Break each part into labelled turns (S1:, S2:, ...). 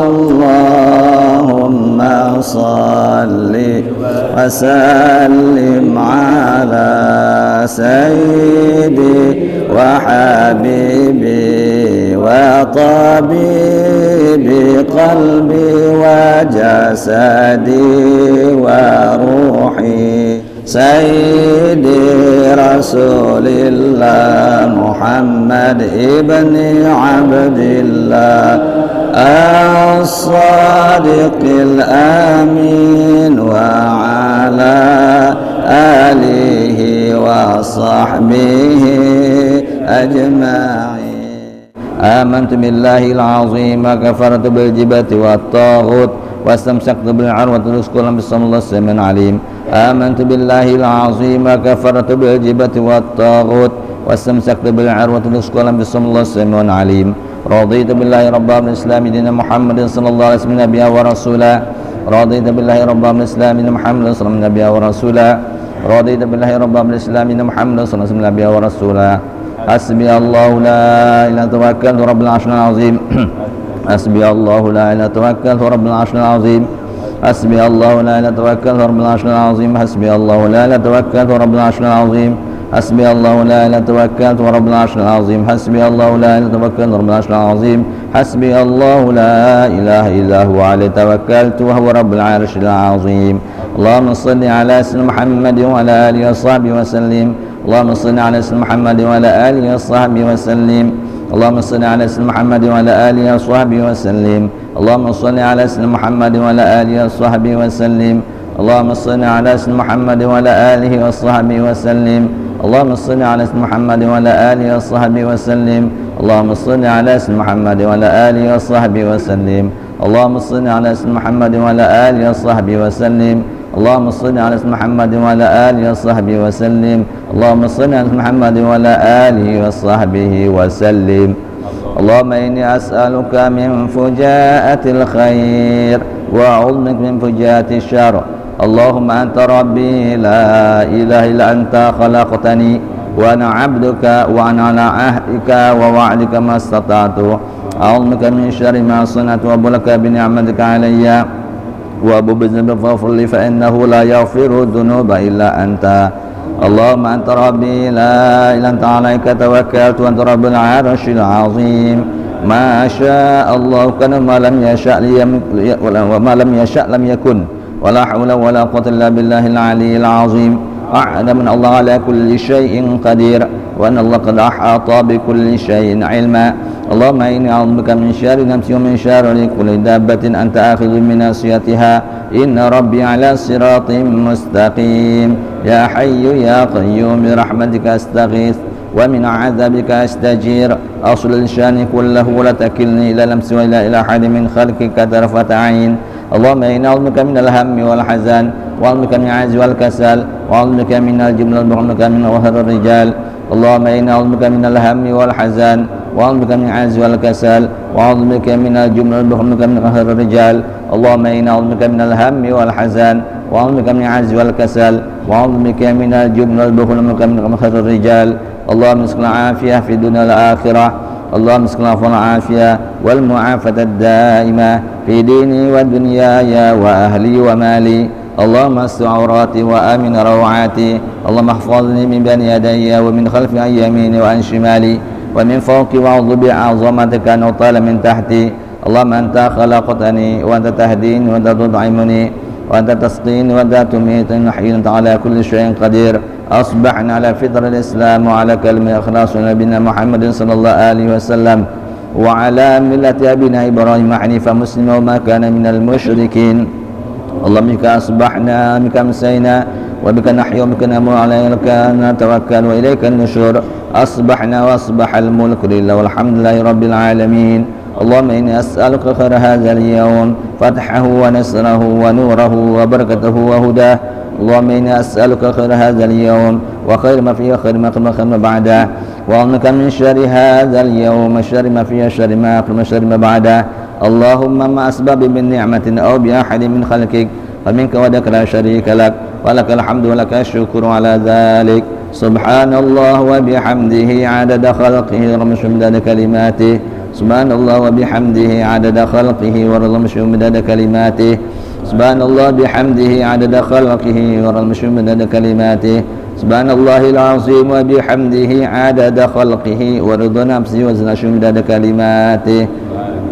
S1: اللهم صل وسلم على سيدي وحبيبي وطبيبي قلبي وجسدي وروحي سيدي رسول الله محمد ابن عبد الله الصادق الأمين وعلى آله وصحبه أجمعين. آمنت بالله العظيم وكفرت بالجبت والطاغوت واستمسكت بالعروة الوثقى بصم الله السميع العليم. آمنت بالله العظيم وكفرت بالجبت والطاغوت واستمسكت بالعروة الوثقى بصم الله السميع العليم. رضيت بالله ربا بالإسلام دين محمد صلى الله عليه وسلم نبيا ورسولا. رضيت بالله ربا بالإسلام دين محمد صلى الله عليه وسلم نبيا ورسولا. رضيت بالله ربا بالإسلام دين محمد صلى الله عليه وسلم نبيا ورسولا. حسبي الله لا إله إلا توكلت رب العرش العظيم. حسبي الله لا إله توكلت رب العرش العظيم. حسبي الله لا إله توكلت رب العرش العظيم. حسبي الله لا إله توكلت رب العرش العظيم. حسبي الله لا إله توكلت رب العرش العظيم. حسبي الله لا إله توكلت رب العرش العظيم. حسبي الله لا إله إلا هو عليه توكلت وهو رب العرش العظيم. اللهم صل على سيدنا محمد وعلى آله وصحبه وسلم. اللهم صل على سيدنا محمد وعلى آله وصحبه وسلم. اللهم صل على سيدنا محمد وعلى آله وصحبه وسلم. اللهم صل على سيدنا محمد وعلى آله وصحبه وسلم. اللهم صل على سيدنا محمد وعلى آله وصحبه وسلم. اللهم صل على سيدنا محمد وعلى آله وصحبه وسلم. اللهم صل على سيدنا محمد وعلى آله وصحبه وسلم. اللهم صل على سيدنا محمد وعلى آله وصحبه وسلم. اللهم صل على سيدنا محمد وعلى آله وصحبه وسلم. اللهم صل على سيدنا محمد وعلى آله وصحبه وسلم. اللهم إني أسألك من فجاءة الخير وأعوذ بك من فجاءة الشر. اللهم أنت ربي لا إله إلا أنت خلقتني وأنا عبدك وأنا على عهدك ووعدك ما استطعت. أعوذ بك من شر ما صنعت وأبو لك بنعمتك علي وأبو بذنب فاغفر لي فإنه لا يغفر الذنوب إلا أنت. اللهم أنت ربي لا إله إلا أنت عليك توكلت وأنت رب العرش العظيم. ما شاء الله كان وما لم يشاء وما لم يشاء لم يكن ولا حول ولا قوة إلا بالله العلي العظيم. أعلم أن الله على كل شيء قدير وأن الله قد أحاط بكل شيء علما. اللهم إني أعوذ بك من شر نفسي ومن شر كل دابة أنت آخذ من ناصيتها إن ربي على صراط مستقيم. يا حي يا قيوم برحمتك أستغيث ومن عذابك أستجير. أصل لشاني كله ولا تكلني إلى نفسي وإلى أحد من خلقك طرفة عين. اللهم إني أعوذ بك من الهم والحزن وأعوذ بك من العجز والكسل وأعوذ بك من الجبن وأعوذ بك من وهر الرجال. اللهم إني أعوذ بك من الهم والحزن وأعوذ بك من العجز والكسل وأعوذ بك من الجبن وأعوذ بك من وهر الرجال. اللهم إني أعوذ بك من الهم والحزن وأعوذ بك من العجز والكسل وأعوذ بك من الجبن وأعوذ بك من وهر الرجال. اللهم اسقنا العافية في الدنيا والآخرة. اللهم اسقنا العفو والعافية والمعافاة الدائمة في ديني ودنياي وأهلي ومالي. اللهم استر عوراتي وآمن روعاتي. اللهم احفظني من بين يدي ومن خلفي عن يميني وعن شمالي ومن فوقي وأعوذ بعظمتك أن أطال من تحتي. اللهم أنت خلقتني وأنت تهديني وأنت تطعمني وأنت تسقيني وأنت تميتني حي أنت على كل شيء قدير. أصبحنا على فطر الإسلام وعلى كلمة إخلاص نبينا محمد صلى الله عليه وسلم وعلى ملة أبينا إبراهيم حنيفا مسلما وما كان من المشركين. اللهم بك أصبحنا بك أمسينا وبك نحيا وبك نموت عليك نتوكل وإليك النشور. أصبحنا وأصبح الملك لله والحمد لله رب العالمين. اللهم إني أسألك خير هذا اليوم فتحه ونصره ونوره وبركته وهداه. اللهم إني أسألك خير هذا اليوم وخير ما فيه خير ما قبل خير ما بعده وأعوذ من شر هذا اليوم شر ما فيه شر ما قبل شر ما بعده. اللهم ما أسباب من نعمة أو بأحد من خلقك فمنك ودك لا شريك لك ولك الحمد ولك الشكر على ذلك. سبحان الله وبحمده عدد خلقه ومداد كلماته. Subhanallah wa bihamdihi adada khalqihi wa ridha midada kalimatihi. Subhanallah bihamdihi adada khalqihi wa ridha midada kalimatihi. Subhanallahil azim wa bihamdihi adada khalqihi wa ridha nafsihi wa zinata midada kalimatihi.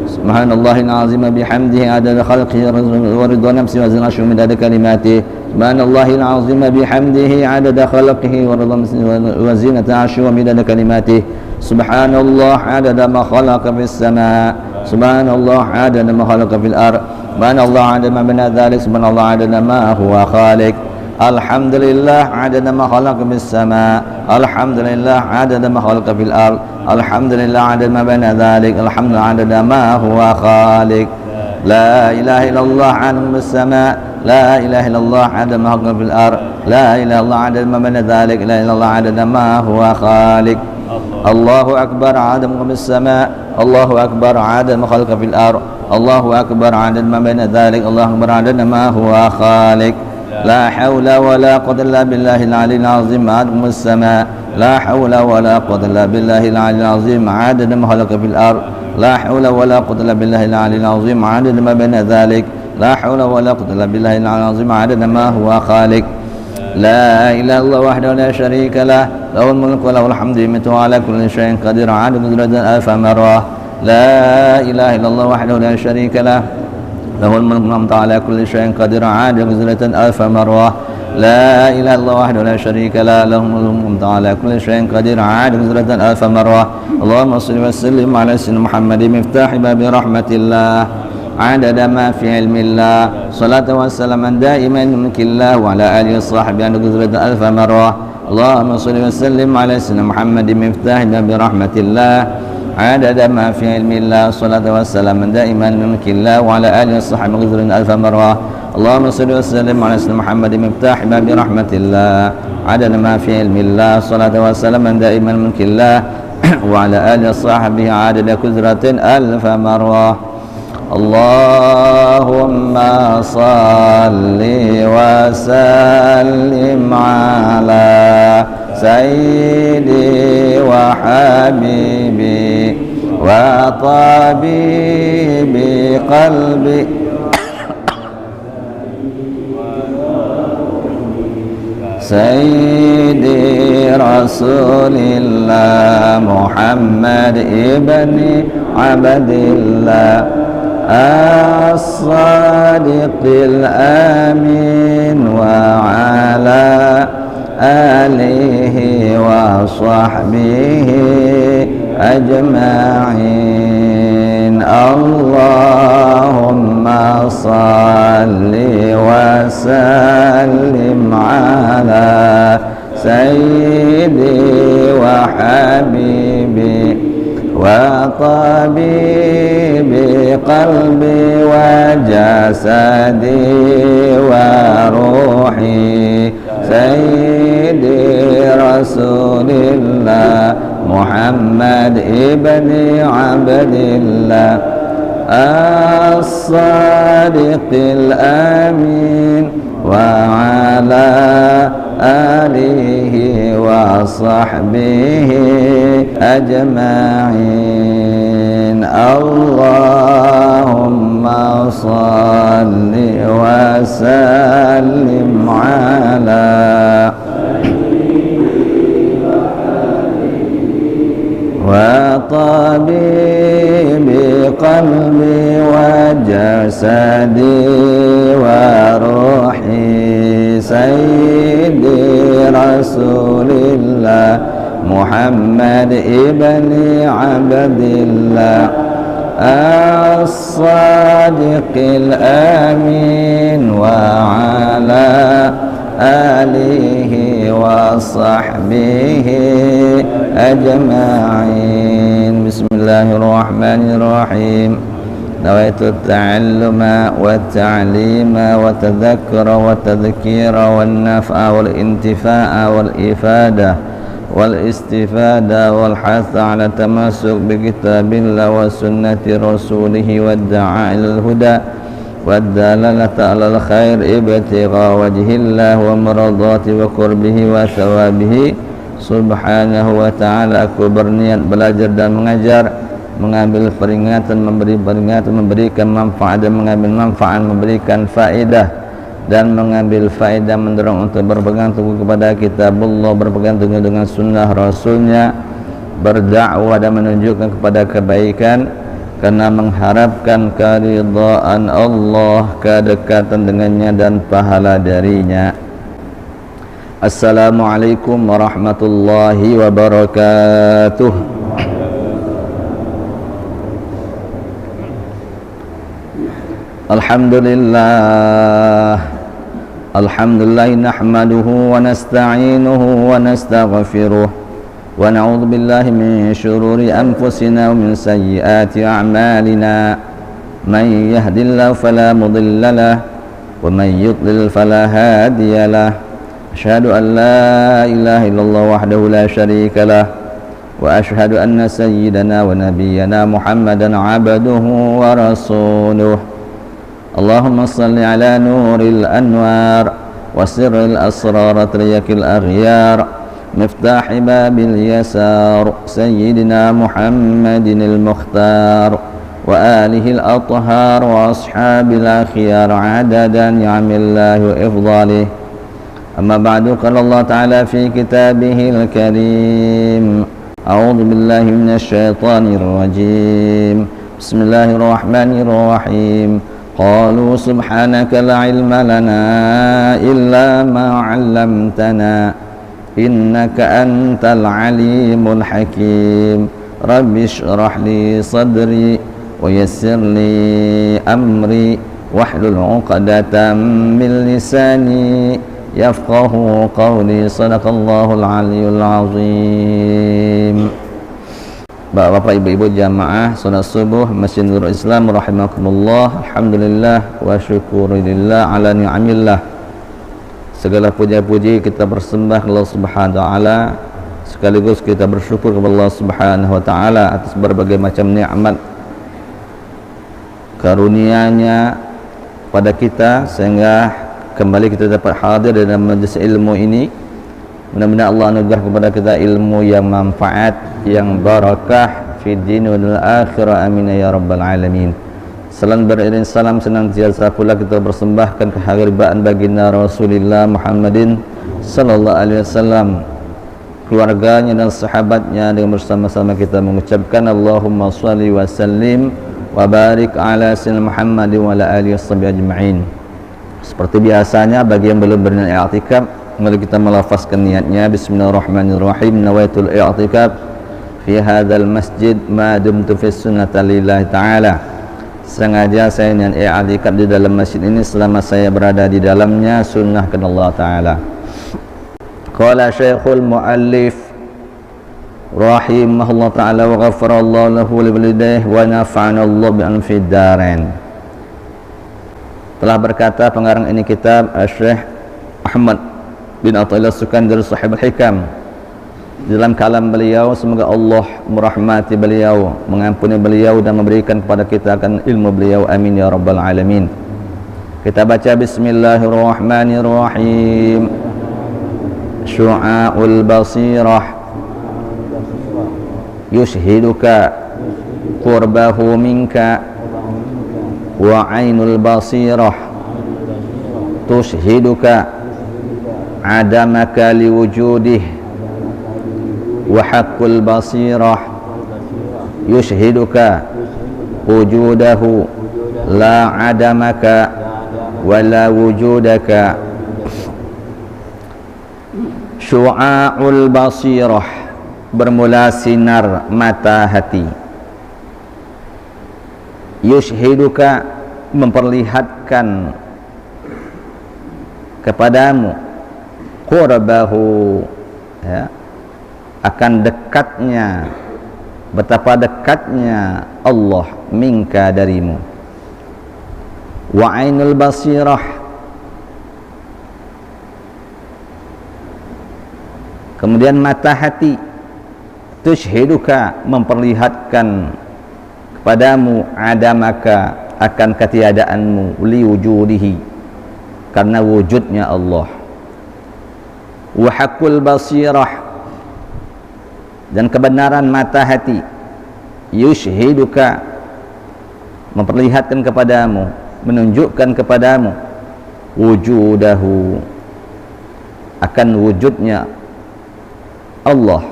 S1: Subhanallahil azim wa bihamdihi adada khalqihi wa ridha nafsihi wa zinata midada kalimatihi. Subhanallahil azim wa bihamdihi adada khalqihi wa ridha nafsihi wa zinata arsyhi wa midada kalimatihi. Subhanallah adada ma khalaqa fis sama'. Subhanallah adada ma khalaqa fil ard. Subhanallah adada ma baina dzalik. Subhanallah adada ma huwa khaliq. Alhamdulillah adada ma khalaqa fis sama'. Alhamdulillah adada ma khalaqa fil ard. Alhamdulillah adada ma baina dzalik. Alhamdulillah adada ma huwa khaliq. La ilaha illallah adada ma fis sama'. La ilaha illallah adada ma khalaqa fil ard. La ilaha illallah adada ma baina dzalik. La ilaha illallah adada ma huwa khaliq. Allahu akbar adada ma fis sama'. Allahu akbar adada ma khalaqa fil ard. Allahu akbar adada ma baina dzalik. Allahu akbar adada ma huwa khaliq. La hawla wa la quwwata illa billahil aliyyil azim adada ma fis sama'. La hawla wa la quwwata illa billahil aliyyil azim adada ma khalaqa fil ard. La hawla wa la quwwata illa billahil aliyyil azim adada ma baina dzalik. La hawla wa la quwwata illa billahil aliyyil azim adada ma huwa khaliq. La ilaha illallah wahdahu la syarika lah, lahul mulku wa lahul hamdu wa ala kulli syai'in qadir adada qudratin alf marrah. La ilaha illallah wahdahu la syarika lah, lahul mulku wa ala kulli syai'in qadir adada qudratin alf marrah. La ilaha illallah wahdahu la syarika lah, lahul mulku wa ala kulli syai'in qadir adada qudratin alf marrah. Allahumma shalli wa sallim ala sayyidina Muhammadin miftahi babi rahmatillah. عدد ما في علم الله صلاة وسلاما دائما لملك الله وعلى آله وصحبه عند قدرة ألف مرة. اللهم صل وسلم على سيدنا محمد مفتاح باب رحمة الله عدد ما في علم الله صلاة وسلاما دائما لملك الله وعلى آله وصحبه عند قدرة ألف مرة. اللهم صل وسلم على سيدنا محمد مفتاح باب رحمة الله عدد ما في علم الله صلاة وسلاما دائما لملك الله وعلى آله وصحبه عدد قدرة ألف مرة. اللهم صل وسلم على سيدي وحبيبي وطبيب قلبي سيدي رسول الله محمد ابن عبد الله الصادق الأمين وعلى آله وصحبه أجمعين. اللهم صل وسلم على سيدي وحبيبي وطبيب قلبي وجسدي وروحي سيدي رسول الله محمد ابن عبد الله الصادق الأمين وعلى آله وصحبه أجمعين. اللهم صل وسلم على وطبيب قلبي وجسدي وروحي سيدي رسول الله محمد ابن عبد الله الصادق الأمين وعلى آله وصحبه أجمعين. بسم الله الرحمن الرحيم. نويت التعلم والتعليم والتذكر والتذكير والنفع والانتفاع والإفادة والاستفادة والحث على التمسك بكتاب الله وسنة رسوله والدعاء إلى الهدى والدلالة على الخير ابتغاء وجه الله ومرضاته وقربه وثوابه subhanahu wa ta'ala. Aku berniat belajar dan mengajar mengambil peringatan, memberi peringatan, memberikan manfaat dan mengambil manfaat, memberikan faedah dan mengambil faedah, mendorong untuk berpegang teguh kepada kitabullah, berpegang teguh dengan sunnah rasulnya, berdakwah dan menunjukkan kepada kebaikan karena mengharapkan keridhaan Allah, kedekatan dengannya dan pahala darinya. Assalamualaikum warahmatullahi wabarakatuh. Alhamdulillah, alhamdulillah nahmaduhu wa nasta'inuhu wa nastaghfiruh wa na'udzu billahi min shururi anfusina wa min sayyiati a'malina. Man yahdihillahu fala mudilla lahu wa man yudlil fala hadiya lahu. Asyhadu an la ilaha illallah wahdahu la syarika lah wa asyhadu anna sayyidana wa nabiyyana Muhammadan 'abduhu wa rasuluh. Allahumma salli ala nuril anwar wa sirril asrar triyakil aghyar miftahi babil yasar sayyidina Muhammadin al-mukhtar wa alihi al-athhar wa ashabil akhyar adadan ni'amillahi wa ifdalih. Amma ba'du, qala Allah ta'ala fi kitabihil karim. A'udzu billahi minasy syaithanir rajim. Bismillahirrahmanirrahim. Qalu subhanaka la ilma lana illa ma 'allamtana innaka antal alimul hakim. Rabbi shrah li sadri wa yassir li amri wahlul 'uqdatam min lisani yafqahu qawli. Sadaqallahul aliyyul azim. Bapak-bapak, ibu-ibu jamaah salat subuh Masjid Nurul Islam rahimakumullah. Alhamdulillah wa syukurillah ala ni'amillah. Segala puja-puji kita bersembah kepada Allah Subhanahu wa taala, sekaligus kita bersyukur kepada Allah Subhanahu wa taala atas berbagai macam nikmat karunia-Nya pada kita sehingga kembali kita dapat hadir dalam majlis ilmu ini. Mudah-mudahan Allah anugerah kepada kita ilmu yang manfaat, yang barakah fi din wal akhirah, amin ya rabbal alamin. Salam beriring salam senantiasa pula kita persembahkan kehadiran baginda Rasulullah Muhammadin sallallahu alaihi wasallam, keluarganya dan sahabatnya, dengan bersama-sama kita mengucapkan Allahumma shalli wa sallim wa barik ala sayyidina Muhammad wa ala alihi washabihi ajma'in. Seperti biasanya bagi yang belum berniat i'tikaf, mari kita melafazkan niatnya. Bismillahirrahmanirrahim. Nawaitul i'tikaf fi hadzal masjid ma dumtu fi sunnati lillahi ta'ala. Sengaja saya niat i'tikaf di dalam masjid ini selama saya berada di dalamnya, sunnah kepada Allah Ta'ala. Qala Syekhul Muallif rahimahullah ta'ala wa ghafarallahu lahu wa liwalidayhi wa nafa'ana Allah bi anfid darain. Telah berkata pengarang ini kitab Syekh Ahmad bin Athaillah Sukandar Sahibul Hikam dalam kalam beliau, semoga Allah merahmati beliau, mengampuni beliau dan memberikan kepada kita akan ilmu beliau, amin ya rabbal alamin. Kita baca bismillahirrahmanirrahim. Syu'aul basirah yushhiduka qurbahu minka wa ainul basirah tushhiduka adamaka liwujudih wa haqqul basirah yushhiduka wujudahu la adamaka wa la wujudaka. Syu'aul basirah, bermula sinar mata hati. Yushhiduka, memperlihatkan kepadamu, qurbahu, ya, akan dekatnya, betapa dekatnya Allah minka darimu. Wa ainul basirah, kemudian mata hati, tushhiduka, memperlihatkan kepadamu, adamaka, akan ketiadaanmu, liwujudihi, karena wujudnya Allah. Wa haqqul basirah, dan kebenaran mata hati, yushhiduka, memperlihatkan kepadamu, menunjukkan kepadamu wujudahu, akan wujudnya Allah,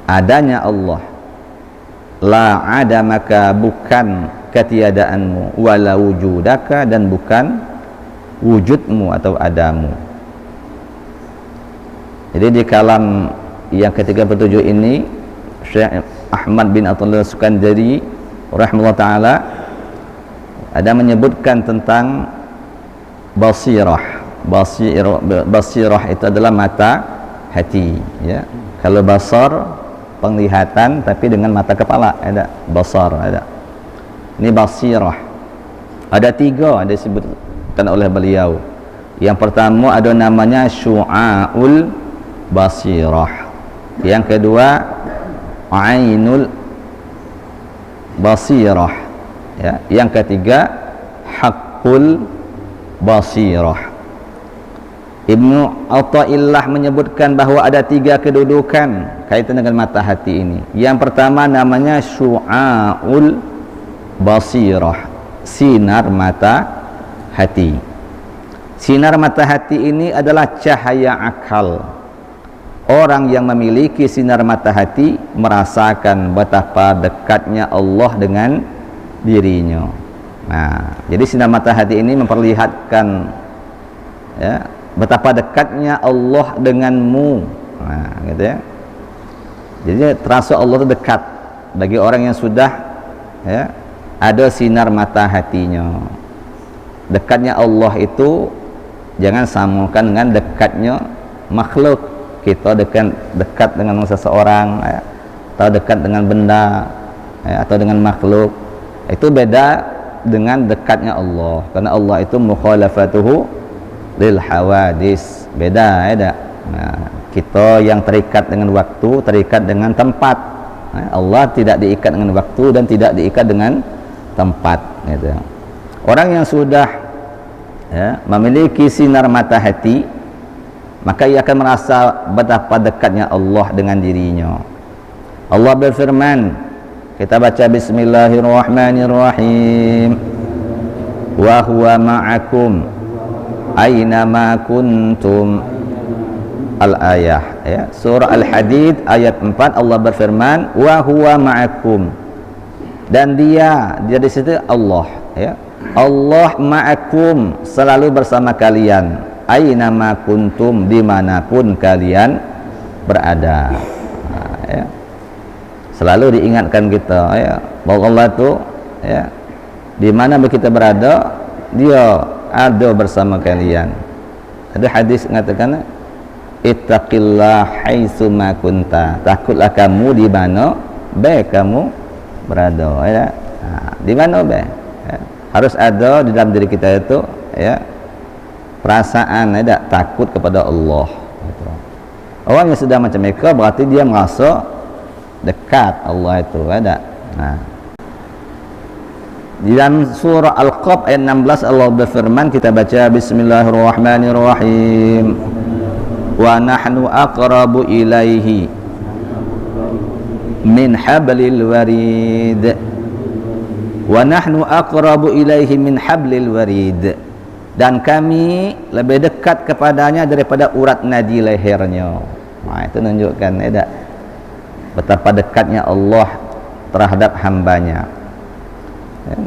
S1: adanya Allah, la adamaka, bukan ketiadaanmu, wala wujudaka, dan bukan wujudmu atau adamu. Jadi di kalam yang ke-37 ini Syekh Ahmad bin Athaillah Sukandari rahimahullah ta'ala ada menyebutkan tentang basirah. Basirah itu adalah mata hati, ya. Kalau basar penglihatan tapi dengan mata kepala, ada basar, ada. Ini basirah. Ada 3 ada disebutkan oleh beliau. Yang pertama ada namanya syu'aul basirah. Yang kedua ainul basirah, ya. Yang ketiga haqqul basirah. Ibnu Athaillah menyebutkan bahawa ada 3 kedudukan kaitan dengan mata hati ini. Yang pertama namanya syu'aul basirah, sinar mata hati. Sinar mata hati ini adalah cahaya akal. Orang yang memiliki sinar mata hati merasakan betapa dekatnya Allah dengan dirinya. Nah, jadi sinar mata hati ini memperlihatkan, ya, betapa dekatnya Allah denganmu. Nah, gitu ya. Jadi terasa Allah itu dekat bagi orang yang sudah, ya, ada sinar mata hatinya. Dekatnya Allah itu jangan samakan dengan dekatnya makhluk. Kita dekat dengan seseorang, ya, atau dekat dengan benda, ya, atau dengan makhluk. Itu beda dengan dekatnya Allah. Karena Allah itu mukhalafatuhu lil hawadis, beda, ya. Nah, kita yang terikat dengan waktu, terikat dengan tempat. Allah tidak diikat dengan waktu dan tidak diikat dengan tempat, gitu. Orang yang sudah, ya, memiliki sinar mata hati, maka ia akan merasa betapa dekatnya Allah dengan dirinya. Allah berfirman, kita baca bismillahirrahmanirrahim, wa huwa ma'akum aynama kuntum, al-ayah, ya. Surah Al-Hadid ayat 4, Allah berfirman wa huwa ma'akum, dan dia di situ Allah, ya. Allah ma'akum, selalu bersama kalian, aynama kuntum, dimanapun kalian berada. Nah, ya. Selalu diingatkan kita, ya, bahwa Allah itu, ya, di mana kita berada, dia ada bersama kalian. Ada hadis mengatakan ittaqillah haitsu ma kunta, takutlah kamu di mana baik kamu berada, ya. Nah, di mana baik, ya. Harus ada di dalam diri kita itu, ya, perasaan, ya, takut kepada Allah, gitu. Orang yang sudah macam mereka berarti dia merasa dekat Allah itu, ada. Nah, di dalam surah Al-Qaf ayat 16 Allah berfirman, kita baca bismillahirrahmanirrahim, wa nahnu aqrabu ilaihi min hablil warid, wa nahnu aqrabu ilaihi min hablil warid, dan kami lebih dekat kepadanya daripada urat nadi lehernya. Nah, itu menunjukkan, ya, betapa dekatnya Allah terhadap hambanya, ya.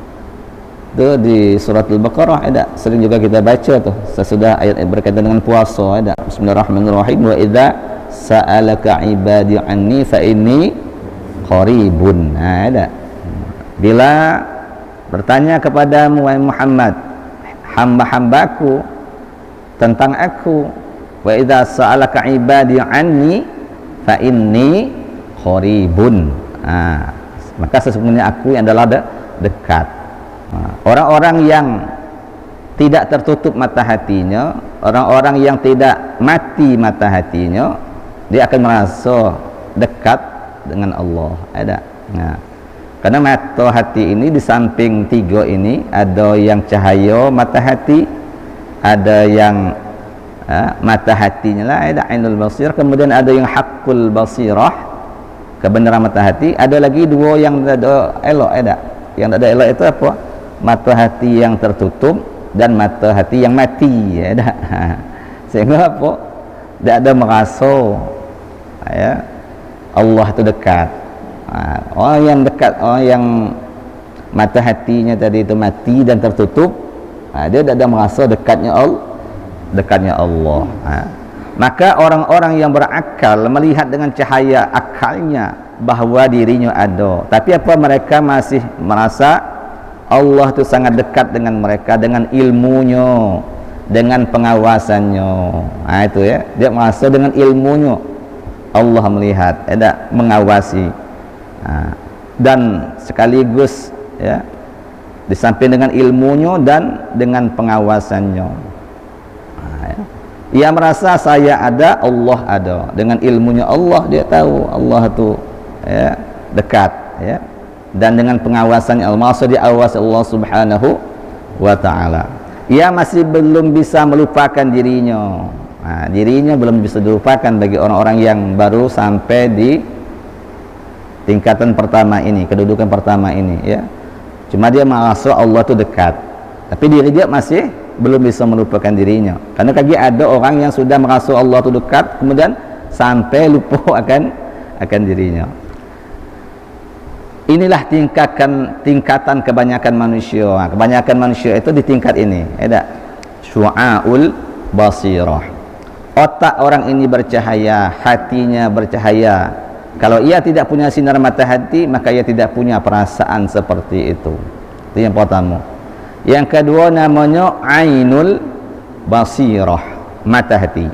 S1: Itu di surat Al-Baqarah, ada sering juga kita baca tuh sesudah ayat berkaitan dengan puasa, ada bismillahirrahmanirrahim, wa idza sa'alaka ibadi anni fa inni qaribun. Nah, ada bila bertanya kepadamu wahai Muhammad hamba-hambaku tentang aku, wa idza sa'alaka ibadi anni fa inni qaribun, maka sesungguhnya aku yang adalah dekat. Orang-orang yang tidak tertutup mata hatinya, orang-orang yang tidak mati mata hatinya, dia akan merasa dekat dengan Allah, ada. Nah, karena mata hati ini di samping 3 ini ada yang cahaya mata hati, ada yang mata hatinya lah, ada ainul basir, kemudian ada yang haqqul basirah, kebenaran mata hati. Ada lagi dua yang ada elok, ada. Yang ada elok itu apa? Mata hati yang tertutup dan mata hati yang mati, ada. Sehingga apa? Tidak ada merasa ya Allah itu dekat. Orang yang dekat, orang yang mata hatinya tadi itu mati dan tertutup, dia tidak ada merasa dekatnya Allah. Maka orang-orang yang berakal melihat dengan cahaya akalnya bahawa dirinya ada, tapi apa, mereka masih merasa Allah itu sangat dekat dengan mereka dengan ilmunya, dengan pengawasannya. Itu ya, dia merasa dengan ilmunya Allah melihat, ada mengawasi, dan sekaligus ya di samping dengan ilmunya dan dengan pengawasannya. Ia merasa saya ada, Allah ada. Dengan ilmunya Allah, dia tahu Allah itu ya dekat ya, dan dengan pengawasannya Allah, maksud diawasi Allah Subhanahu wa taala. Ia masih belum bisa melupakan dirinya. Dirinya belum bisa dilupakan bagi orang-orang yang baru sampai di tingkatan pertama ini, kedudukan pertama ini ya. Cuma dia merasa Allah itu dekat, tapi diri dia masih belum bisa melupakan dirinya. Karena lagi ada orang yang sudah merasa Allah itu dekat, kemudian sampai lupa akan dirinya. Inilah tingkatan kebanyakan manusia. Kebanyakan manusia itu di tingkat ini, ada syu'aul basirah. Otak orang ini bercahaya, hatinya bercahaya. Kalau ia tidak punya sinar mata hati, maka ia tidak punya perasaan seperti itu. Itu yang pertama. Yang kedua namanya ainul basirah, mata hati.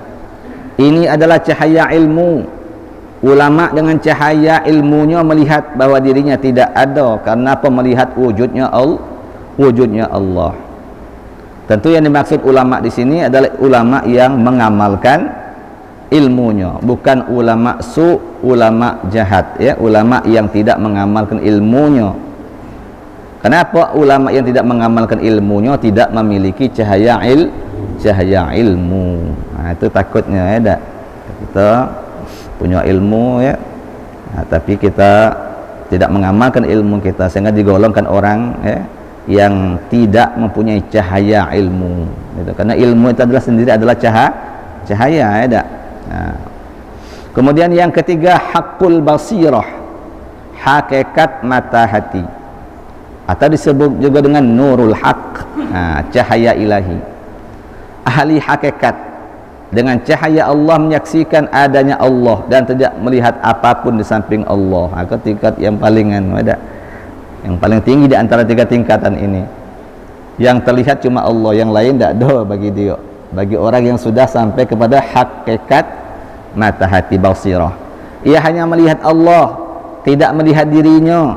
S1: Ini adalah cahaya ilmu. Ulama dengan cahaya ilmunya melihat bahawa dirinya tidak ada, karena apa? Melihat wujudnya Allah. Tentu yang dimaksud ulama di sini adalah ulama yang mengamalkan ilmunya, bukan ulama ulama jahat ya, ulama yang tidak mengamalkan ilmunya. Kenapa? Ulama yang tidak mengamalkan ilmunya tidak memiliki cahaya ilmu. Itu takutnya ya, kita punya ilmu ya, tapi kita tidak mengamalkan ilmu kita, sehingga digolongkan orang ya yang tidak mempunyai cahaya ilmu gitu. Karena ilmu itu adalah sendiri adalah cahaya ya. Kemudian yang ketiga haqqul basirah, hakikat mata hati, atau disebut juga dengan nurul haq, cahaya ilahi. Ahli hakikat, dengan cahaya Allah menyaksikan adanya Allah dan tidak melihat apapun di samping Allah. Tingkat yang palingan ada, yang paling tinggi di antara tiga tingkatan ini. Yang terlihat cuma Allah, yang lain tidak ada bagi dia. Bagi orang yang sudah sampai kepada hakikat mata hati basirah, ia hanya melihat Allah, tidak melihat dirinya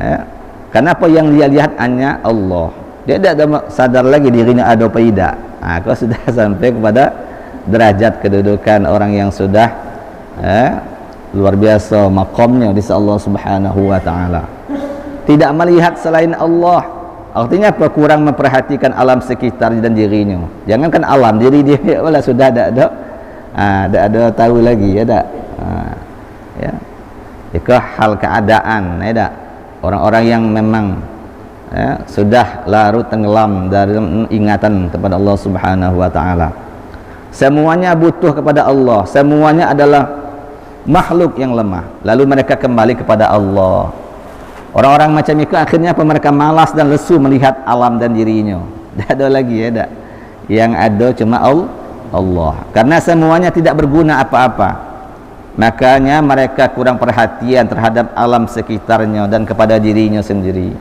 S1: ya. Kenapa? Yang dia lihat hanya Allah, dia tidak sadar lagi dirinya ada apa tidak. Kalau sudah sampai kepada derajat kedudukan orang yang sudah luar biasa maqamnya di sisi Allah Subhanahu wa taala. Tidak melihat selain Allah, artinya apa? Kurang memperhatikan alam sekitar dan dirinya. Jangankan alam, diri dia malah sudah tidak ada tahu lagi ya tak. Ya. Jika hal keadaan ya tak. Orang-orang yang memang sudah larut tenggelam dari ingatan kepada Allah Subhanahu wa taala. Semuanya butuh kepada Allah, semuanya adalah makhluk yang lemah. Lalu mereka kembali kepada Allah. Orang-orang macam itu akhirnya apa? Mereka malas dan lesu melihat alam dan dirinya. Tidak ada lagi ya tak. Yang ada cuma Allah. Karena semuanya tidak berguna apa-apa. Makanya mereka kurang perhatian terhadap alam sekitarnya dan kepada dirinya sendiri.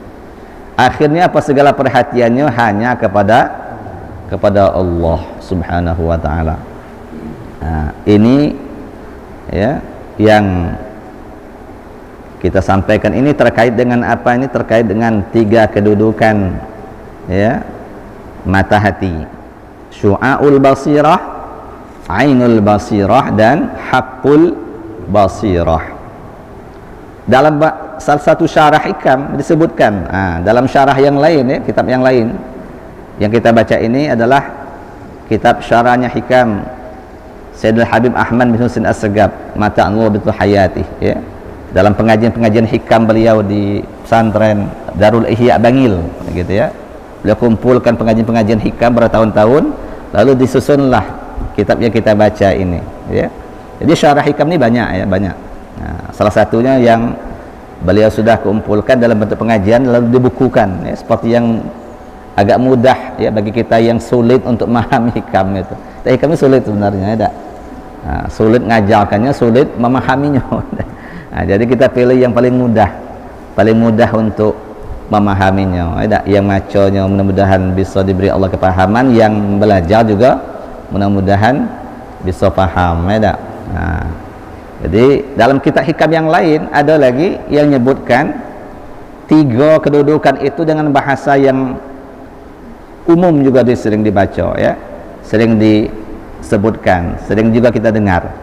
S1: Akhirnya apa? Segala perhatiannya hanya kepada Allah Subhanahu wa taala. Ini ya yang kita sampaikan ini terkait dengan apa? Ini terkait dengan tiga kedudukan ya mata hati. Syu'aul basirah, ainul basirah, dan haqqul basirah. Dalam salah satu syarah hikam disebutkan, dalam syarah yang lain ya, kitab yang lain yang kita baca ini adalah kitab syarahnya hikam Sayyidul Habib Ahmad bin Husin As-Segaf, mata Allah betul hayati, ya. Dalam pengajian-pengajian hikam beliau di pesantren Darul Ihya Bangil, gitu ya. Beliau kumpulkan pengajian-pengajian hikam bertahun-tahun, lalu disusunlah kitab yang kita baca ini, ya. Jadi syarah hikam ini banyak, ya, banyak. Nah, salah satunya yang beliau sudah kumpulkan dalam bentuk pengajian lalu dibukukan, ya, seperti yang agak mudah, ya, bagi kita yang sulit untuk memahami hikam itu. Hikam itu sulit sebenarnya, ya. Nah, sulit ngajarkannya, sulit memahaminya. Nah, jadi kita pilih yang paling mudah untuk memahaminya, ya. Yang maconya mudah-mudahan bisa diberi Allah kepahaman, yang belajar juga mudah-mudahan bisa paham, ya. Nah, jadi dalam kitab hikam yang lain ada lagi yang menyebutkan 3 kedudukan itu dengan bahasa yang umum juga sering dibaca, ya, sering disebutkan, sering juga kita dengar.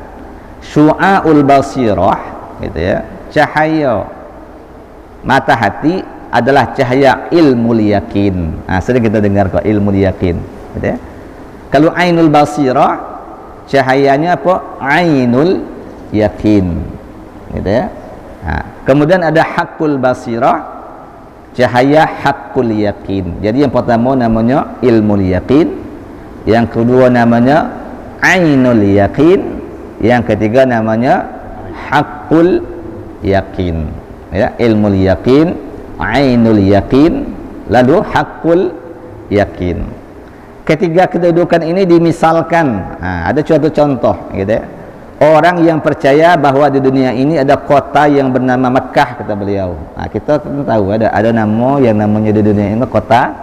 S1: Syu'aul basirah, gitu ya, cahaya mata hati adalah cahaya ilmu yakin. Nah, sering kita dengar kok ilmu yakin, gitu ya. Kalau ainul basirah, cahayanya apa? Ainul yakin, gitu ya. Nah, kemudian ada hakul basirah, cahaya hakul yakin. Jadi yang pertama namanya ilmu yakin, yang kedua namanya ainul yakin, yang ketiga namanya hakul yakin, ya. Ilmu yakin, ainul yakin, lalu hakul yakin. Ketiga kedudukan ini dimisalkan. Nah, ada suatu contoh, gitu ya. Orang yang percaya bahwa di dunia ini ada kota yang bernama Mekah, kata beliau. Nah, kita tahu ada nama yang namanya di dunia ini kota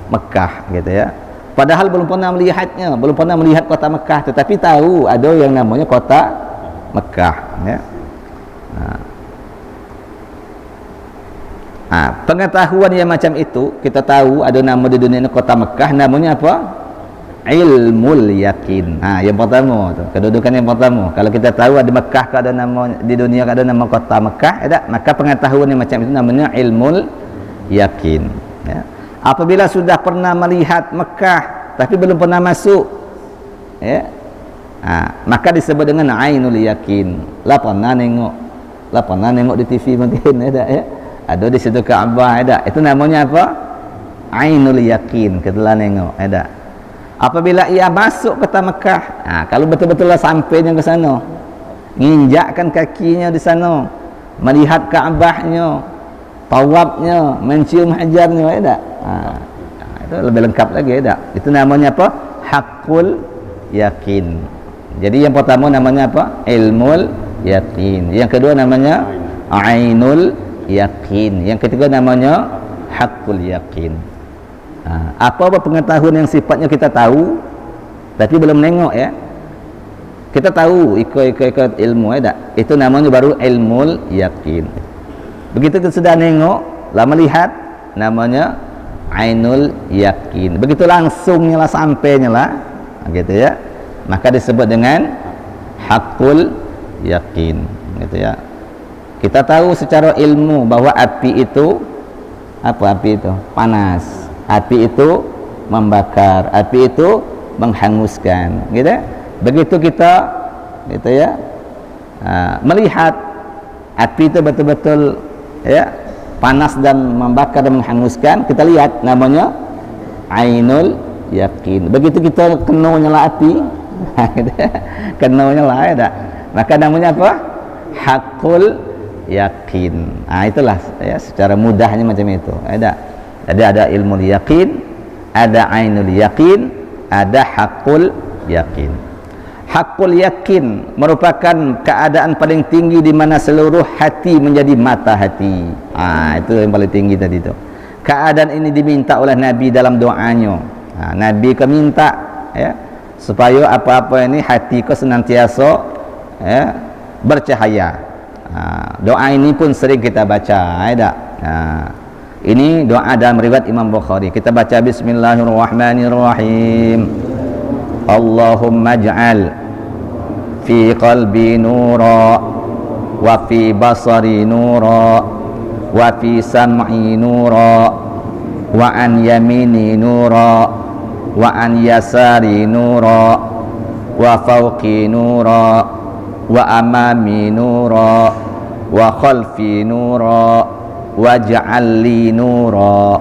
S1: Mekah, gitu ya. Padahal belum pernah melihatnya, belum pernah melihat kota Mekah, tetapi tahu ada yang namanya kota Mekah, ya. Nah, pengetahuan yang macam itu, kita tahu ada nama di dunia ini kota Mekah, namanya apa? Ilmul yakin. Nah, yang pertama tu, kedudukan yang pertama. Kalau kita tahu ada Mekah, ada nama di dunia, ada nama kota Mekah, ada, maka pengetahuan yang macam itu namanya ilmul yakin, ya. Apabila sudah pernah melihat Mekah tapi belum pernah masuk, ya, nah, maka disebut dengan ainul yakin. Lah pernah nengok di TV mungkin, ya. Ada di situ Ka'bah, ada. Itu namanya apa? Ainul yakin, ketelah nengok, ada. Apabila ia masuk kota Mekah, nah, kalau betul-betul sampainya ke sana, nginjakkan kakinya di sana, melihat Ka'bahnya, tawafnya, mencium hajarnya, ada. Nah, itu lebih lengkap lagi, ada. Itu namanya apa? Hakul yakin. Jadi yang pertama namanya apa? Ilmul yakin. Yang kedua namanya ainul yakin. Yang ketiga namanya hakul yakin. Apa pengetahuan yang sifatnya kita tahu tapi belum nengok, ya. Kita tahu ikut ilmu, ya. Itu namanya baru ilmul yakin. Begitu kita sudah nengok, lah melihat, namanya ainul yakin. Begitu langsungnya lah, sampainya lah, gitu ya, maka disebut dengan hakul yakin, gitu ya. Kita tahu secara ilmu bahwa api itu apa? Api itu panas, api itu membakar, api itu menghanguskan, gitu. Begitu kita, gitu ya, melihat api itu betul-betul, ya, panas dan membakar dan menghanguskan, kita lihat, namanya ainul yakin. Begitu kita kena nyala api, kena nyala, ya, maka namanya apa? Hakul yakin. Nah, itulah, ya, secara mudahnya macam itu, ada. Jadi ada ilmu yakin, ada ainul yakin, ada hakul yakin. Hakul yakin merupakan keadaan paling tinggi di mana seluruh hati menjadi mata hati. Itu yang paling tinggi tadi itu. Keadaan ini diminta oleh Nabi dalam doanya. Nabi ke minta, ya, supaya apa-apa ini hati kau senantiasa, ya, bercahaya. Doa ini pun sering kita baca, ya. Ini doa dalam riwayat Imam Bukhari. Kita baca Bismillahirrahmanirrahim. Allahumma ij'al fi qalbi nura wa fi basari nura wa fi sam'i nura wa an yamini nura wa an yasari nura wa fawqi nura wa amami nura wa khalfi nura waj'al li nura.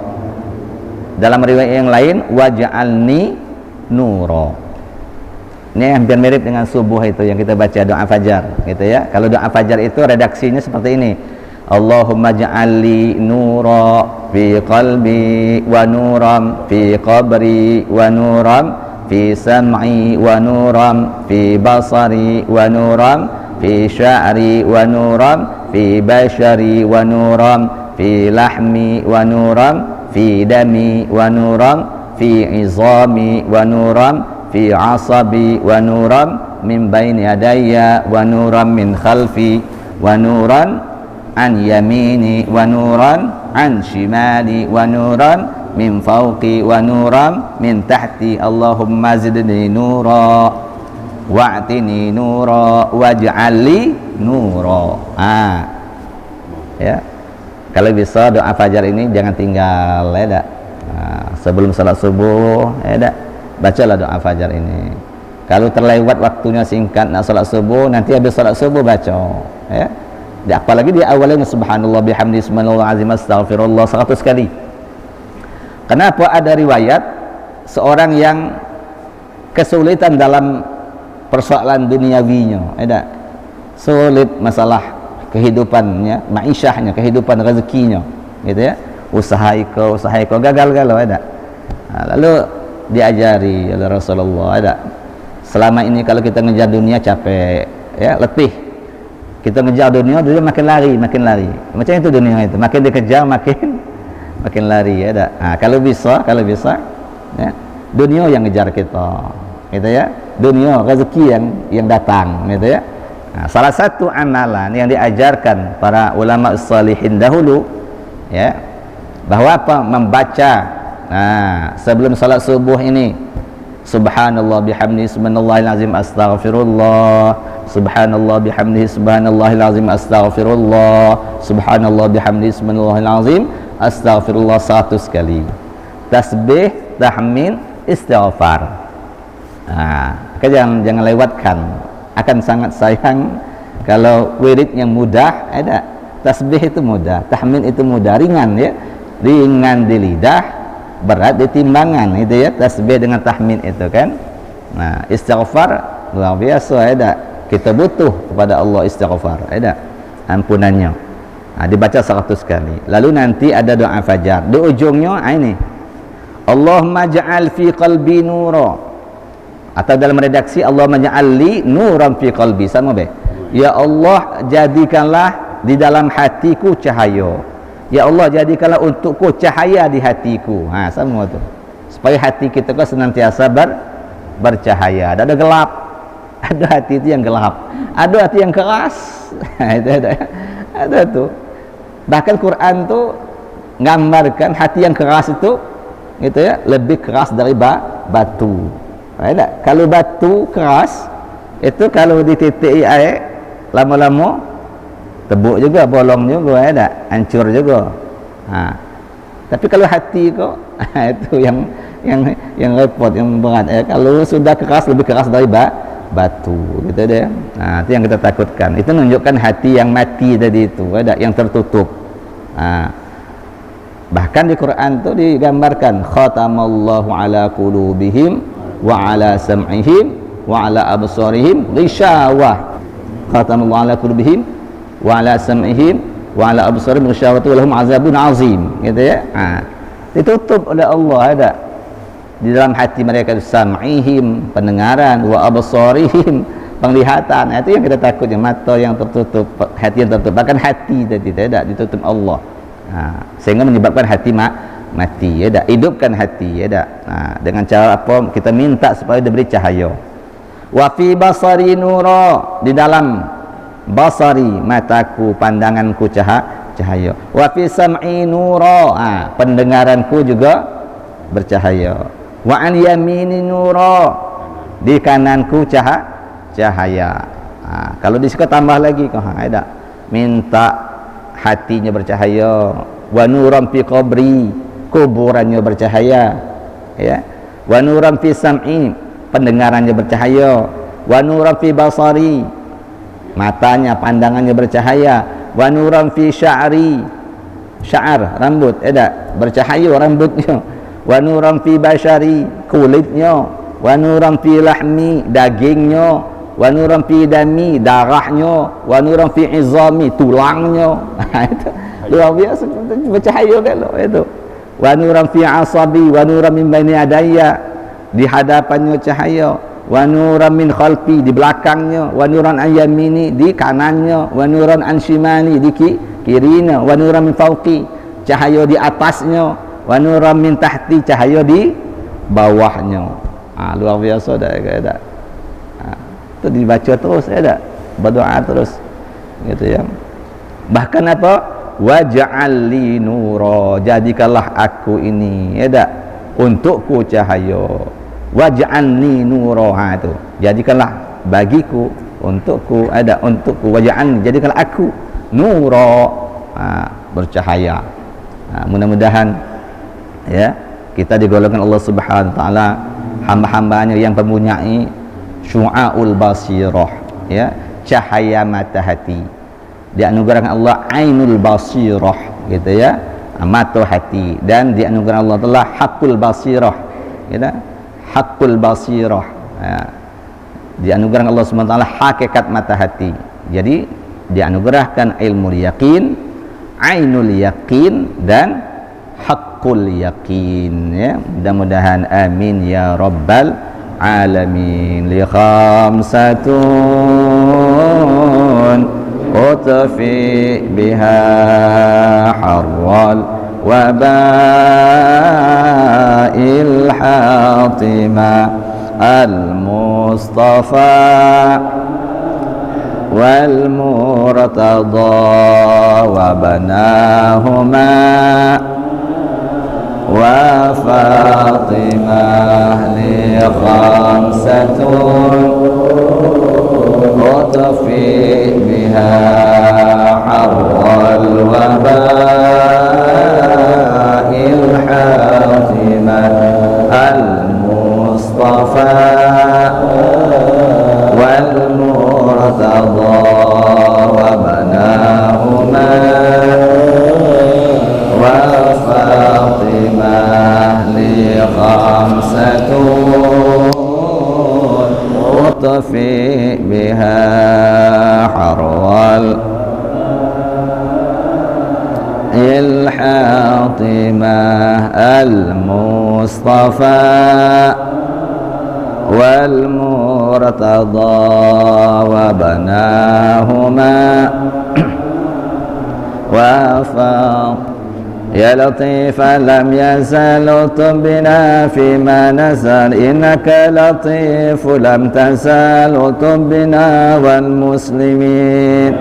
S1: Dalam riwayat yang lain waj'alni nura. Ini hampir mirip dengan subuh itu yang kita baca doa fajar gitu ya. Kalau doa fajar itu redaksinya seperti ini. Allahumma ja'alli nura fi qalbi wa nuram fi qabri wa nuram fi sam'i wa nuram fi basari wa nuram fi sya'ri wa nuram fi bashari wa nuram fi lahmi wa nuram fi dami wa nuram fi izami wa nuram fi asabi wa nuram min baini yadayya wa nuram min khalfi wa nuran an yamini wa nuran an shimali wa nuran min fawqi wa nuran min tahti. Allahumma zidni nura wa'tini nura waj'alli nura. Ya, kalau bisa doa fajar ini jangan tinggal ya dak. Sebelum salat subuh ya dak, bacalah doa fajar ini. Kalau terlewat waktunya singkat nak salat subuh, nanti habis salat subuh baca ya. Apalagi di awalnya subhanallah bihamdi subhanallah azim astaghfirullah 100 kali. Kenapa ada riwayat seorang yang kesulitan dalam persoalan duniawinya, ada sulit masalah kehidupannya, ma'isyahnya, kehidupan rezekinya, gitu ya. Usaha iko gagal-gagal ada. Lalu diajari oleh Rasulullah, ada. Selama ini kalau kita ngejar dunia capek, ya, letih. Kita ngejar dunia makin lari. Macam itu dunia itu, makin dikejar makin lari ya dak. Kalau bisa ya, dunia yang ngejar kita, gitu ya. Dunia rezeki yang datang, gitu ya. Salah satu amalan yang diajarkan para ulama salihin dahulu ya, bahwa apa? Membaca sebelum salat subuh ini subhanallah bihamdi subhanallahil azim astaghfirullah, subhanallah bihamdi subhanallahil azim astaghfirullah, subhanallah bihamdi subhanallahil azim astaghfirullah 100 kali. Tasbih, tahmid, istighfar. Jangan lewatkan. Akan sangat sayang kalau wirid yang mudah ada. Tasbih itu mudah, tahmid itu mudah, ringan ya. Ringan di lidah, berat di timbangan itu ya, tasbih dengan tahmid itu kan. Istighfar luar biasa ada. Kita butuh kepada Allah istighfar ada, ampunannya. Dibaca 100 kali. Lalu nanti ada doa fajar. Di ujungnya ini Allahumma ja'al fi qalbi nura. Atau dalam redaksi Allahumma ja'al li nuran fi qalbi, sama be. Ya Allah, jadikanlah di dalam hatiku cahaya. Ya Allah, jadikanlah untukku cahaya di hatiku. Sama tu. Supaya hati kita kan senantiasa bercahaya. Ada gelap. Ada hati itu yang gelap. Ada hati yang keras. Ada tu. Bahkan Quran tu gambarkan hati yang keras itu, gitu ya, lebih keras dari batu. Kalau batu keras itu kalau dititiki air lama-lama tebuk juga, bolong juga, hancur juga. Tapi kalau hati kok itu yang repot, yang berat. Kalau sudah keras, lebih keras dari batu, gitu deh. Itu yang kita takutkan. Itu menunjukkan hati yang mati tadi itu, yang tertutup. Bahkan di Quran itu digambarkan khatamallahu ala qulubihim wa ala sam'ihim wa ala absarihim ghishawah. Khatamallahu ala qulubihim wa ala sam'ihim wa ala absarihim ghishawah wa lahum azabun azim, gitu ya. Ditutup oleh Allah ada di dalam hati mereka, sam'ihim pendengaran, wa absarihim penglihatan. Itu yang kita takutnya, mata yang tertutup, hati yang tertutup. Bahkan hati tadi tidak ditutup Allah, sehingga menyebabkan hati mati ya dak. Hidupkan hati ya dak. Dengan cara apa? Kita minta supaya diberi cahaya. Wa fi basari nura, di dalam basari mataku, pandanganku cahaya. Wa fi sam'i nura, pendengaranku juga bercahaya. Wa an yamini nura, di kananku cahaya. Kalau disuka tambah lagi kau ada minta hatinya bercahaya. Wa nuram fi qabri, kuburannya bercahaya ya. Wa nuram fi sam'i, pendengarannya bercahaya. wa nuran fi basari, matanya, pandangannya bercahaya, wa nuran fi sya'ri, sya'ar, rambut, bercahaya rambutnya, wa nuran fi bashari, kulitnya, wa nuran fi lahmi, dagingnya, wa nuran fi dami, darahnya, wa nuran fi izami, tulangnya. Itu luar biasa bercahaya kalau itu. Wa nuran fi asabi, wa nuran min baini adaya, di hadapannya cahaya, wa nuran min khalfi, di belakangnya, wa nuran an yamini, di kanannya, wa nuran an shimali, di kirinya, wa nuran min fauqi, cahaya di atasnya, wa nuran min tahti, cahaya di bawahnya. Luar biasa dah ada. Itu dibaca terus berdoa terus gitu ya. Bahkan apa? Waj'al li nura, jadikanlah aku ini untukku cahaya. Waj'alni nura, itu jadikanlah bagiku, untukku, untukku, waj'alni, jadikanlah aku nura, bercahaya. Mudah-mudahan ya kita digolongkan Allah Subhanahu wa taala hamba-hambanya yang mempunyai syu'aul basirah, ya, cahaya mata hati. Dianugerahkan Allah ainul basirah, gitu ya, mata hati, dan dianugerahkan Allah telah hakul basirah, gitu, hakul basirah, ya. Dianugerahkan Allah SWT hakikat mata hati. Jadi dianugerahkan ilmu yakin, ainul yakin, dan hakul yakin, ya. Mudah-mudahan amin ya rabbal alamin. Li khamsatun utfi biha harral wabail hatima al-mustafa wal murtada wa banahuma wa Fatimah. Li khamsatun utfi biha harral wabail hatimah al-mustafa wal murtada wa banahuma wa Fatimah. Li khamsatun utfi biha harral الحاطمة المصطفى والمرتضى وبناهما وفاق. يا لطيفا لم يزل لطف بنا فيما نزل، إنك لطيف لم تزل لطف بنا والمسلمين.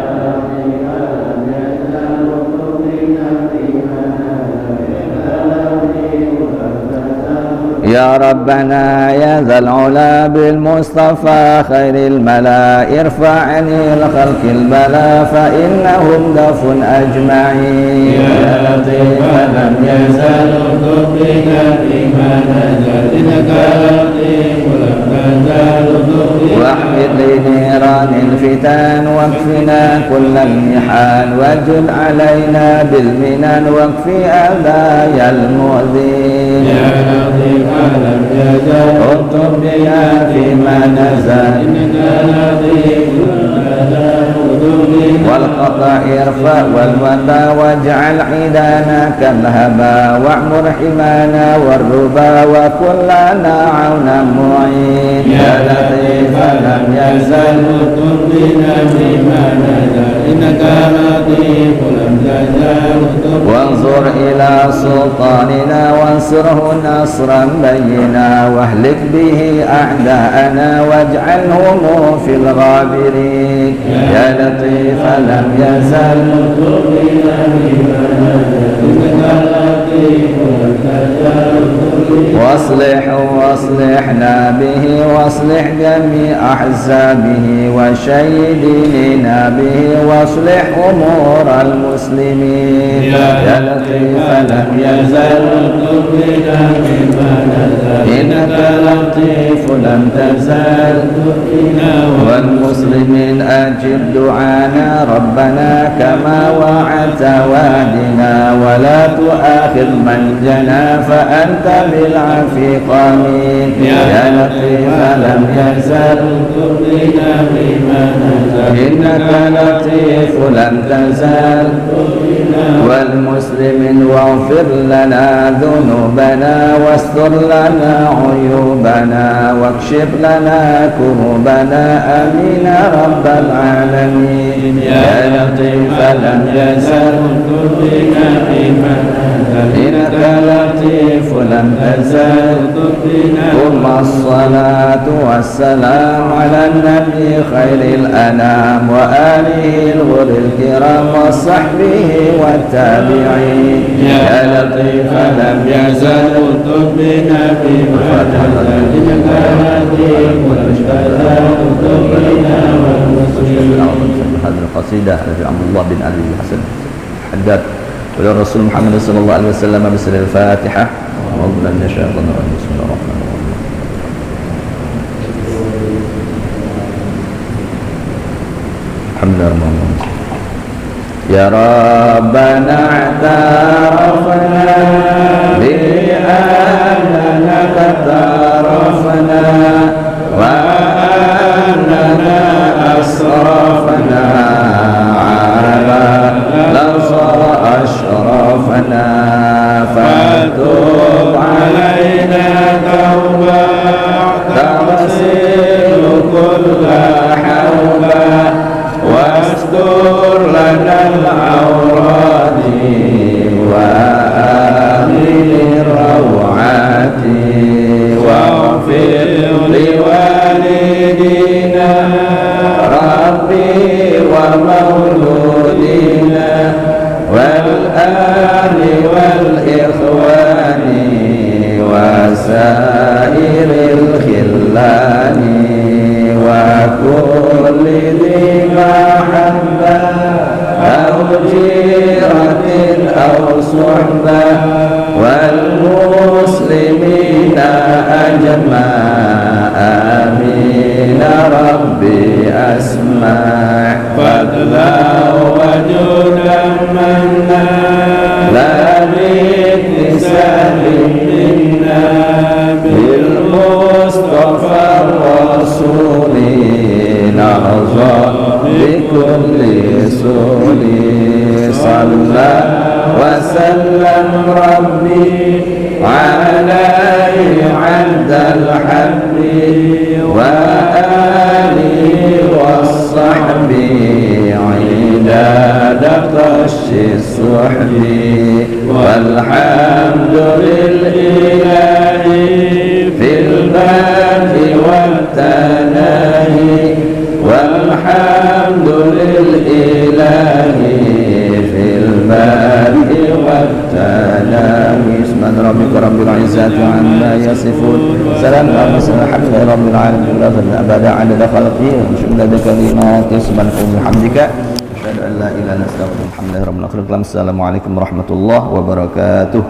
S1: يا ربنا يا ذا العلا بالمصطفى خير الملا، ارفع عن الخلق البلا فإنهم دف أجمعين.
S2: يا لطيفا لم يزل لطف بنا فيما نزل، إنك لطيف لم تزل لطف بنا.
S1: واحفظ لنيران الفتن واكفنا كل المحن، واجل علينا بالمنن واكفي أذايا المؤذين.
S2: يا لطيفا لم يزل لطف بنا فيما نزل، إنك لطيف لم تزل لطف بنا.
S1: والقطع ارفع والوبا واجعل عيدانا كالهبا، واعمر حمانا والربا وكلنا عونا معين.
S2: يا لطيفا لم يزل لطف بنا فيما نزل، إنك لطيف لم تزل لطف.
S1: وانظر إلى سلطاننا وانصره نصرا بينا، واهلك به أعداءنا واجعلهم في الغابرين. يا لطيفا لم يزل
S2: لطف بنا فيما نزل، إنك لطيف لم تزل لطف بنا.
S1: واصلحنا به واصلح جميع أحزابه وشيدنا به واصلح أمور المسلمين.
S2: يا لطيفا لم يزل لطف بنا فيما نزل،
S1: إنك لطيف لم تزل والمسلمين أجب دعانا ربنا كما وعدت وعدنا ولا تؤاخذ من جنى فأنت بالعفو قمين يا لطيف لم يزل إنك لطيف لم تزل والمسلمين واغفر لنا ذنوبنا واستر لنا عيوبنا واكشف لنا كروبنا آمين رب العالمين يا لطيف لم يزل إنك لطيف لم تزل ثم الصلاة والسلام على النبي خير الأنام وآله الغر الكرام وصحبه والتابعين يا لطيف لم يزل بنا في هذه القصيدة التي عبد الله بن علي الحسن حداد ولو الرسول محمد صلى الله عليه وسلم بسر الفاتحة أعوذ بالله من الشيطان الرجيم بسم الله الرحمن الرحيم الحمد لله رب العالمين يا ربنا اعترفنا بأننا اقترفنا وأننا أسرفنا على لصر أشرفنا فتوب علينا توبة تغسل كل حوبة واستر لنا العورات وآمن الروعات واغفر لوالدينا ربي ومولودينا والآل والإخوان وسائر الخلان وكل ذي محبة أو جيرة أو صحبة والمسلمين أجمع آمين ربي أسمع فضلا وجودا منا لا باكتساب منا بالمصطفى الرسول نرجى بكل سول صلى وسلم ربي عليه عند الحب وآله والصحب عداد قش الصحب والحمد لله في الباب والتناهي والحمد لله في الباب والتناهي سبحان ربك رب العزة عما يصفون سلام على المرسلين الحمد لله رب العالمين لا أبدا عدد خلقه وشهد كلمات سبحانك وبحمدك أشهد أن لا إله إلا أنت أستغفرك الحمد لله رب العالمين السلام عليكم ورحمة الله وبركاته.